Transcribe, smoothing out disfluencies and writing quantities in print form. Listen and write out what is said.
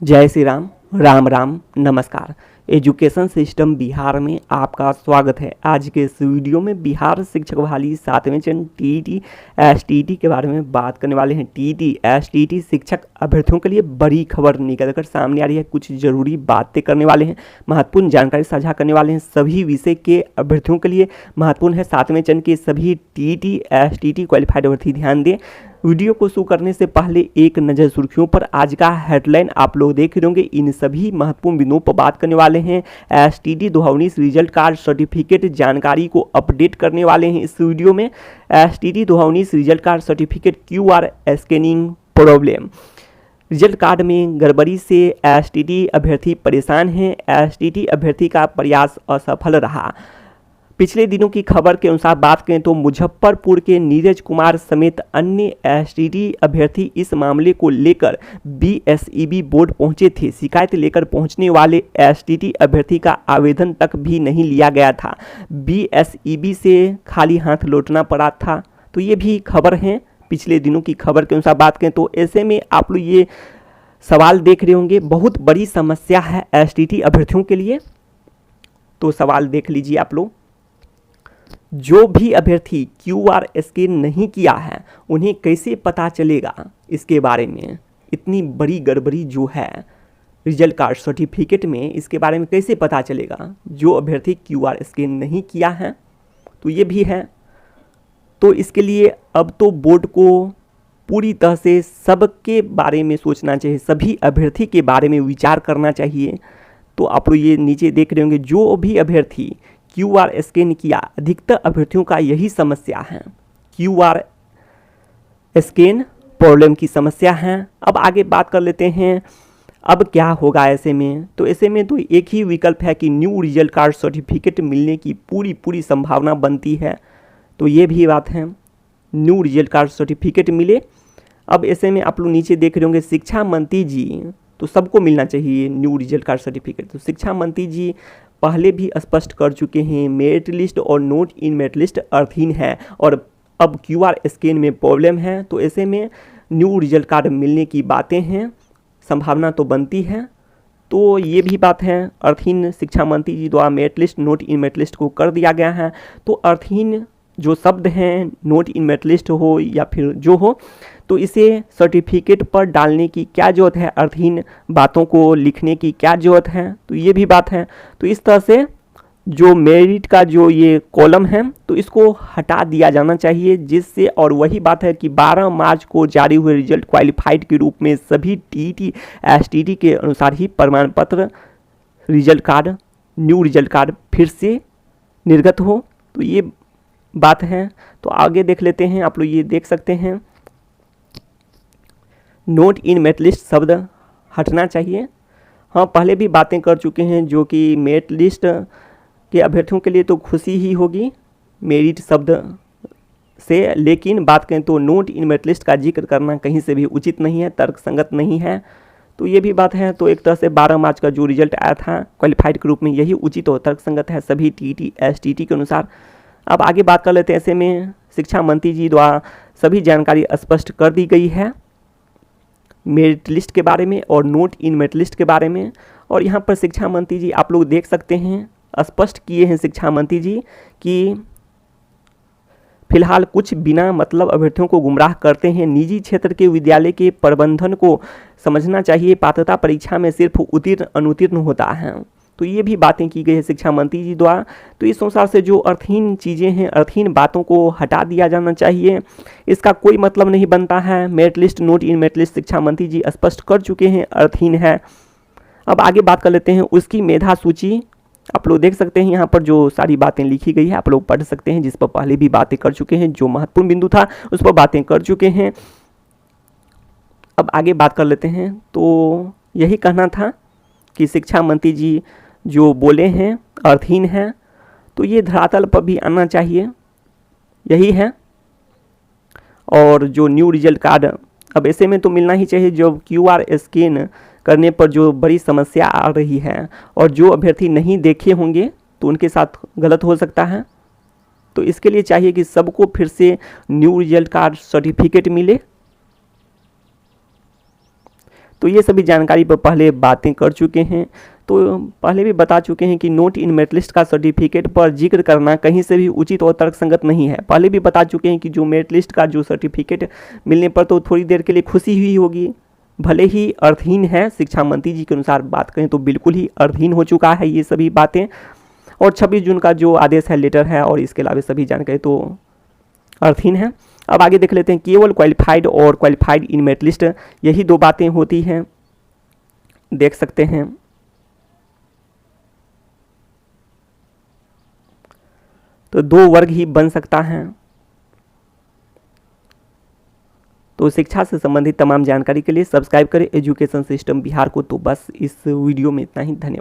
जय श्री राम। राम राम नमस्कार। Education system Bihar में आपका स्वागत है। आज के इस वीडियो में बिहार शिक्षक बहाली 7वें चरण टीईटी एसटीईटी के बारे में बात करने वाले हैं। टीईटी एसटीईटी शिक्षक अभ्यर्थियों के लिए बड़ी खबर निकल कर सामने आ रही है। कुछ जरूरी बातें करने वाले हैं, महत्वपूर्ण जानकारी साझा करने वाले हैं। सभी विषय के अभ्यर्थियों के लिए महत्वपूर्ण है। 7वें चरण के सभी टीईटी एसटीईटी क्वालिफाइड अभ्यर्थी ध्यान दें। वीडियो को शुरू करने से पहले एक नज़र सुर्खियों पर। आज का हेडलाइन आप लोग देख रहे होंगे। इन सभी महत्वपूर्ण बिंदुओं पर बात करने वाले हैं। एसटीईटी 2019 रिजल्ट कार्ड सर्टिफिकेट जानकारी को अपडेट करने वाले हैं इस वीडियो में। STET 2019 result card certificate QR scanning problem. Result card में गड़बड़ी से एसटीईटी अभ्यर्थी परेशान हैं। एसटीईटी अभ्यर्थी का प्रयास असफल रहा। पिछले दिनों की खबर के अनुसार बात करें तो मुजफ्फरपुर के नीरज कुमार समेत अन्य एसटीईटी अभ्यर्थी इस मामले को लेकर BSEB बोर्ड पहुंचे थे। शिकायत लेकर पहुंचने वाले एसटीईटी अभ्यर्थी का आवेदन तक भी नहीं लिया गया था। BSEB से खाली हाथ लौटना पड़ा था। तो ये भी खबर है, पिछले दिनों की खबर के अनुसार बात करें तो ऐसे में आप लोग ये सवाल देख रहे होंगे। बहुत बड़ी समस्या है एसटीईटी अभ्यर्थियों के लिए। तो सवाल देख लीजिए आप लोग। जो भी अभ्यर्थी QR स्कैन नहीं किया है उन्हें कैसे पता चलेगा इसके बारे में? इतनी बड़ी गड़बड़ी जो है रिजल्ट कार्ड सर्टिफिकेट में, इसके बारे में कैसे पता चलेगा जो अभ्यर्थी QR स्कैन नहीं किया है? तो ये भी है। तो इसके लिए अब तो बोर्ड को पूरी तरह से सबके बारे में सोचना चाहिए, सभी अभ्यर्थी के बारे में विचार करना चाहिए। तो आप लोग ये नीचे देख रहे होंगे, जो भी अभ्यर्थी QR स्कैन किया, अधिकतर अभ्यर्थियों का यही समस्या है, QR स्कैन प्रॉब्लम की समस्या है। अब आगे बात कर लेते हैं, अब क्या होगा ऐसे में? तो ऐसे में तो एक ही विकल्प है कि न्यू रिजल्ट कार्ड सर्टिफिकेट मिलने की पूरी संभावना बनती है। तो ये भी बात है, न्यू रिजल्ट कार्ड सर्टिफिकेट मिले। अब ऐसे में आप लोग नीचे देख रहे होंगे, शिक्षा मंत्री जी, तो सबको मिलना चाहिए न्यू रिजल्ट कार्ड सर्टिफिकेट। तो शिक्षा मंत्री जी पहले भी स्पष्ट कर चुके हैं, मेरिट लिस्ट और नोट इन मेरिट लिस्ट अर्थहीन है और अब QR स्कैन में प्रॉब्लम है। तो ऐसे में न्यू रिजल्ट कार्ड मिलने की बातें हैं, संभावना तो बनती है। तो ये भी बात है, अर्थहीन शिक्षा मंत्री जी द्वारा merit list note in merit list को कर दिया गया है। तो अर्थहीन जो शब्द हैं, नोट इन मेरिट लिस्ट हो या फिर जो हो, तो इसे सर्टिफिकेट पर डालने की क्या ज़रूरत है? अर्थहीन बातों को लिखने की क्या ज़रूरत है? तो ये भी बात है। तो इस तरह से जो मेरिट का जो ये कॉलम है तो इसको हटा दिया जाना चाहिए, जिससे, और वही बात है कि 12 मार्च को जारी हुए रिजल्ट क्वालिफाइड के रूप में सभी टीईटी एसटीईटी के अनुसार ही प्रमाण पत्र result card, new result card फिर से निर्गत हो। तो ये बात है। तो आगे देख लेते हैं, आप लोग ये देख सकते हैं, नोट इन मेरिट लिस्ट शब्द हटना चाहिए। हाँ, पहले भी बातें कर चुके हैं, जो कि मेरिट लिस्ट के अभ्यर्थियों के लिए तो खुशी ही होगी मेरिट शब्द से, लेकिन बात करें तो नोट इन मेरिट लिस्ट का जिक्र करना कहीं से भी उचित नहीं है, तर्कसंगत नहीं है। तो ये भी बात है। तो एक तरह से 12 मार्च का जो रिजल्ट आया था क्वालिफाइड के रूप में, यही उचित और तर्कसंगत है सभी टीईटी एसटीईटी के अनुसार। अब आगे बात कर लेते हैं। ऐसे में शिक्षा मंत्री जी द्वारा सभी जानकारी स्पष्ट कर दी गई है मेरिट लिस्ट के बारे में और नोट इन मेरिट लिस्ट के बारे में। और यहाँ पर शिक्षा मंत्री जी आप लोग देख सकते हैं, स्पष्ट किए हैं शिक्षा मंत्री जी कि फिलहाल कुछ बिना मतलब अभ्यर्थियों को गुमराह करते हैं। निजी क्षेत्र के विद्यालय के प्रबंधन को समझना चाहिए, पात्रता परीक्षा में सिर्फ उत्तीर्ण अनुत्तीर्ण होता है। तो ये भी बातें की गई है शिक्षा मंत्री जी द्वारा। तो इस अनुसार से जो अर्थहीन चीज़ें हैं, अर्थहीन बातों को हटा दिया जाना चाहिए। इसका कोई मतलब नहीं बनता है। Merit list note in merit list शिक्षा मंत्री जी स्पष्ट कर चुके हैं, अर्थहीन है। अब आगे बात कर लेते हैं, उसकी मेधा सूची आप लोग देख सकते हैं। यहाँ पर जो सारी बातें लिखी गई है आप लोग पढ़ सकते हैं, जिस पर पहले भी बातें कर चुके हैं, जो महत्वपूर्ण बिंदु था उस पर बातें कर चुके हैं। अब आगे बात कर लेते हैं। तो यही कहना था कि शिक्षा मंत्री जी जो बोले हैं अर्थहीन है, तो ये धरातल पर भी आना चाहिए, यही है। और जो न्यू रिजल्ट कार्ड अब ऐसे में तो मिलना ही चाहिए। जो QR स्कैन करने पर जो बड़ी समस्या आ रही है, और जो अभ्यर्थी नहीं देखे होंगे तो उनके साथ गलत हो सकता है। तो इसके लिए चाहिए कि सबको फिर से न्यू रिजल्ट कार्ड सर्टिफिकेट मिले। तो ये सभी जानकारी पर पहले बातें कर चुके हैं। तो पहले भी बता चुके हैं कि नोट इन मेरिट लिस्ट का सर्टिफिकेट पर जिक्र करना कहीं से भी उचित और तर्कसंगत नहीं है। पहले भी बता चुके हैं कि जो मेरिट लिस्ट का जो सर्टिफिकेट मिलने पर तो थोड़ी देर के लिए खुशी हुई होगी, भले ही अर्थहीन है। शिक्षा मंत्री जी के अनुसार बात करें तो बिल्कुल ही अर्थहीन हो चुका है ये सभी बातें। और 26 जून का जो आदेश है, लेटर है, और इसके अलावा सभी जानकारी तो अर्थहीन है। अब आगे देख लेते हैं। केवल क्वालिफाइड और क्वालिफाइड इन मेरिट लिस्ट, यही दो बातें होती हैं, देख सकते हैं। तो 2 वर्ग ही बन सकता है। तो शिक्षा से संबंधित तमाम जानकारी के लिए सब्सक्राइब करें एजुकेशन सिस्टम बिहार को। तो बस इस वीडियो में इतना ही, धन्यवाद।